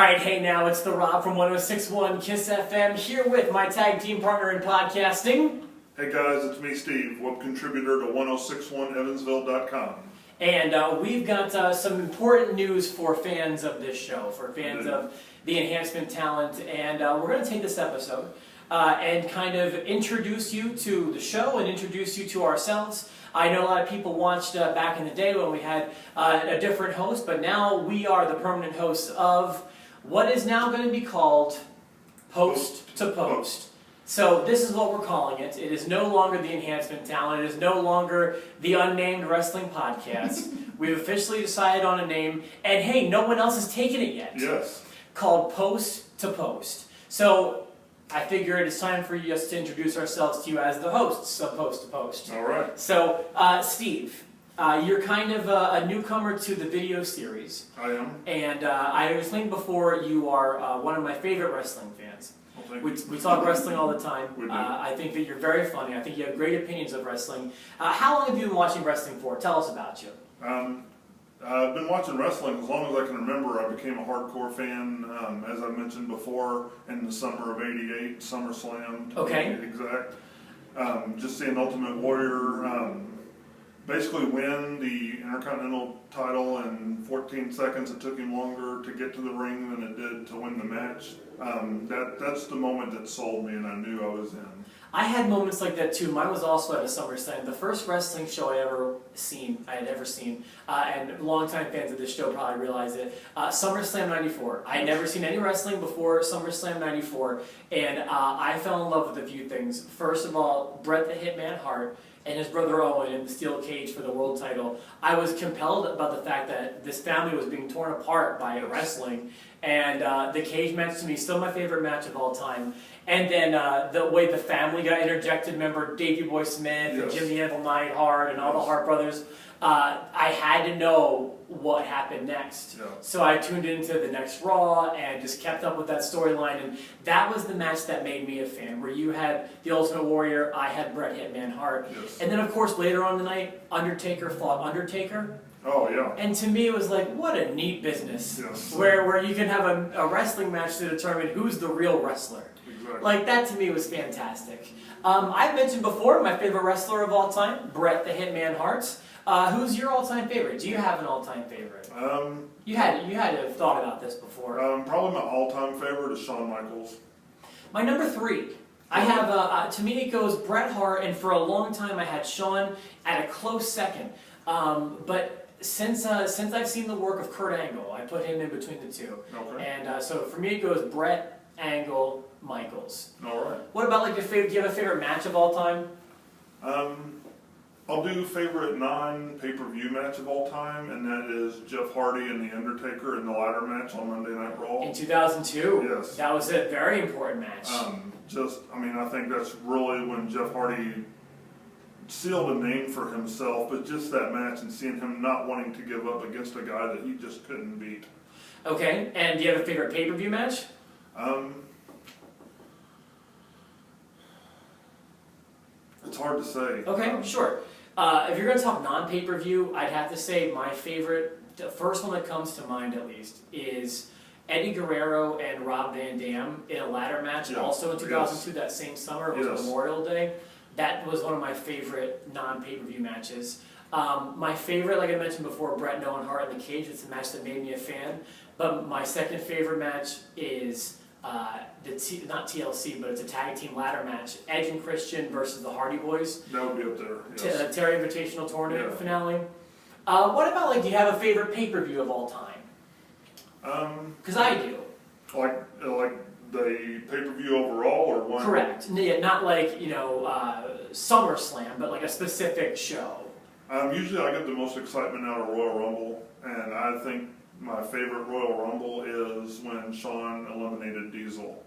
Alright, hey now, it's the Rob from 106.1 KISS FM here with my tag team partner in podcasting. Hey guys, it's me, Steve, web contributor to 1061 evansville.com. And we've got some important news for fans of this show, for fans of the Enhancement talent, and we're going to take this episode and kind of introduce you to the show and introduce you to ourselves. I know a lot of people watched back in the day when we had a different host, but now we are the permanent hosts of what is now going to be called Post to Post. So this is what we're calling it. It is no longer the Enhancement talent. It is no longer the Unnamed Wrestling Podcast. We've officially decided on a name, and hey, no one else has taken it yet. Yes. Called Post to Post. So I figure it is time for us to introduce ourselves to you as the hosts of Post to Post. All right. So, Steve, you're kind of a newcomer to the video series. I am. And I was saying before, you are one of my favorite wrestling fans. Well, We talk wrestling all the time. We do. I think that you're very funny. I think you have great opinions of wrestling. How long have you been watching wrestling for? Tell us about you. I've been watching wrestling as long as I can remember. I became a hardcore fan, as I mentioned before, in the summer of '88, SummerSlam. Okay. To be exact. Just seeing Ultimate Warrior basically win the Intercontinental title in 14 seconds. It took him longer to get to the ring than it did to win the match. That's the moment that sold me, and I knew I was in. I had moments like that too. Mine was also at a SummerSlam. The first wrestling show I had ever seen, and longtime fans of this show probably realize it, SummerSlam 94. I had never seen any wrestling before SummerSlam 94, and I fell in love with a few things. First of all, Bret the Hitman Hart and his brother Owen in the steel cage for the world title. I was compelled about the fact that this family was being torn apart by wrestling, and the cage match to me is still my favorite match of all time. And then the way the family got interjected, remember Davey Boy Smith and Jimmy Anvil Neidhart and all the Hart brothers, I had to know what happened next. Yeah. So I tuned into the next Raw and just kept up with that storyline, and that was the match that made me a fan, where you had the Ultimate Warrior, I had Bret Hitman Hart, and then of course later on in the night, Undertaker fought Undertaker. Oh, yeah. And to me, it was like, what a neat business, Yes. where you can have a wrestling match to determine who's the real wrestler. Exactly. Like, that to me was fantastic. I've mentioned before my favorite wrestler of all time, Bret the Hitman Hart. Who's your all-time favorite? Do you have an all-time favorite? You had to have thought about this before. Probably my all-time favorite is Shawn Michaels. My number 3. I have, to me it goes Bret Hart, and for a long time I had Shawn at a close second. But since I've seen the work of Kurt Angle, I put him in between the two. Okay. And so for me it goes Bret, Angle, Michaels. All right. What about like your favorite? Do you have a favorite match of all time? I'll do favorite non-pay-per-view match of all time, and that is Jeff Hardy and The Undertaker in the ladder match on Monday Night Raw. In 2002? Yes. That was a very important match. I think that's really when Jeff Hardy sealed a name for himself, but just that match and seeing him not wanting to give up against a guy that he just couldn't beat. Okay, and do you have a favorite pay-per-view match? It's hard to say. Okay, sure. If you're going to talk non-pay-per-view, I'd have to say my favorite, the first one that comes to mind at least, is Eddie Guerrero and Rob Van Dam in a ladder match, also in 2002, that same summer. It was Memorial Day. That was one of my favorite non-pay-per-view matches. My favorite, like I mentioned before, Bret and Owen Hart in the cage. It's a match that made me a fan. But my second favorite match is not TLC, but it's a tag team ladder match. Edge and Christian versus the Hardy Boys. That would be up there. Yes. Terry Invitational Tournament finale. What about, like, do you have a favorite pay-per-view of all time? Because I do. Like the pay-per-view overall, or one? Correct. Yeah, not like, SummerSlam, but like a specific show. Usually I get the most excitement out of Royal Rumble, and I think my favorite Royal Rumble is when Shawn eliminated Diesel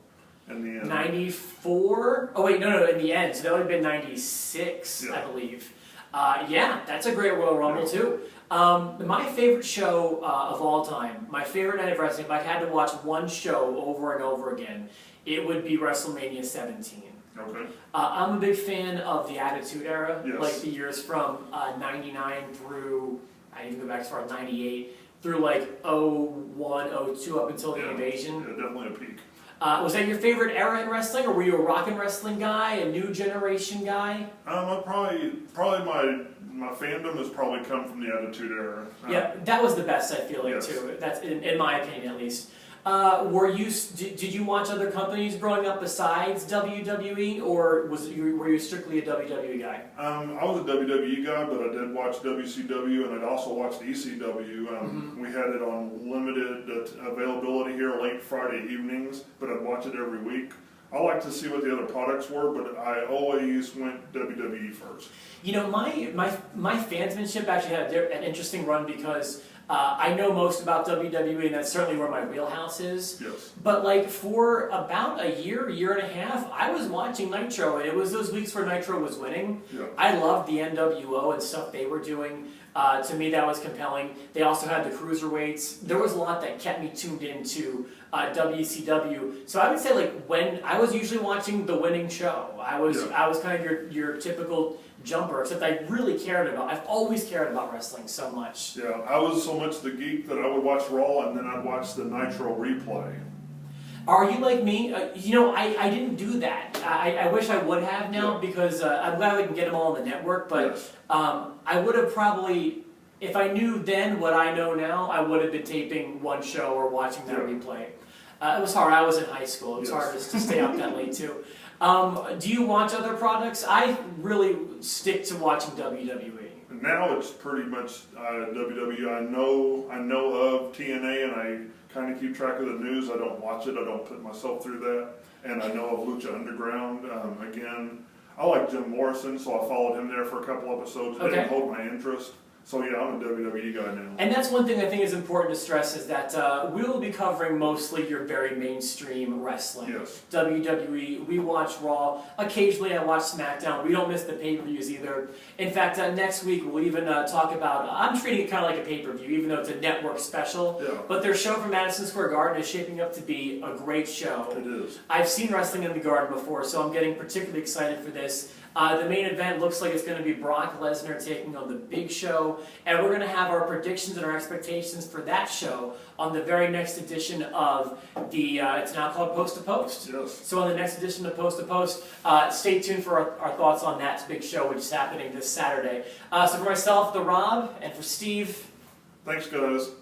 in the end. 94? Oh wait, no, in the end. So that would have been 96, I believe. Yeah, that's a great Royal Rumble too. My favorite show of all time, my favorite night of wrestling, if I had to watch one show over and over again, it would be WrestleMania 17. Okay. I'm a big fan of the Attitude Era, Yes. like the years from 99 through, I even go back as far as 98. through like 01, 02 up until the invasion. Yeah, definitely a peak. Was that your favorite era in wrestling, or were you a rock and wrestling guy, a new generation guy? Probably my fandom has probably come from the Attitude Era. Yeah, that was the best, I feel like, yes. too. That's in my opinion, at least. Did you watch other companies growing up besides WWE, or were you strictly a WWE guy? I was a WWE guy, but I did watch WCW, and I'd also watched ECW. We had it on limited availability here late Friday evenings, but I'd watch it every week. I like to see what the other products were, but I always went WWE first. You know, my fansmanship actually had an interesting run because I know most about WWE, and that's certainly where my wheelhouse is. Yes. But like for about a year and a half, I was watching Nitro, and it was those weeks where Nitro was winning. Yeah. I loved the NWO and stuff they were doing. To me, that was compelling. They also had the cruiserweights. There was a lot that kept me tuned into WCW. So I would say, like, when I was usually watching the winning show, I was kind of your typical jumper, except I really cared about. I've always cared about wrestling so much. Yeah, I was so much the geek that I would watch Raw and then I'd watch the Nitro replay. Are you like me? You know, I didn't do that. I wish I would have now because I'm glad we can get them all on the network. But yes. I would have probably, if I knew then what I know now, I would have been taping one show or watching that replay. It was hard. I was in high school. It was hard to stay up that late too. Do you watch other products? I really stick to watching WWE. Now it's pretty much WWE. I know of TNA, and I kind of keep track of the news. I don't watch it. I don't put myself through that. And I know of Lucha Underground. Again, I like Jim Morrison, so I followed him there for a couple episodes. It didn't hold my interest. So yeah, I'm a WWE guy now. And that's one thing I think is important to stress is that we will be covering mostly your very mainstream wrestling. Yes. WWE, we watch Raw. Occasionally I watch SmackDown. We don't miss the pay-per-views either. In fact, next week we'll even talk about, I'm treating it kind of like a pay-per-view, even though it's a network special. Yeah. But their show from Madison Square Garden is shaping up to be a great show. It is. I've seen wrestling in the Garden before, so I'm getting particularly excited for this. The main event looks like it's going to be Brock Lesnar taking on the Big Show, and we're going to have our predictions and our expectations for that show on the very next edition of the, it's now called Post to Post. Yes. So on the next edition of Post to Post, stay tuned for our thoughts on that Big Show, which is happening this Saturday. So for myself, the Rob, and for Steve. Thanks, guys.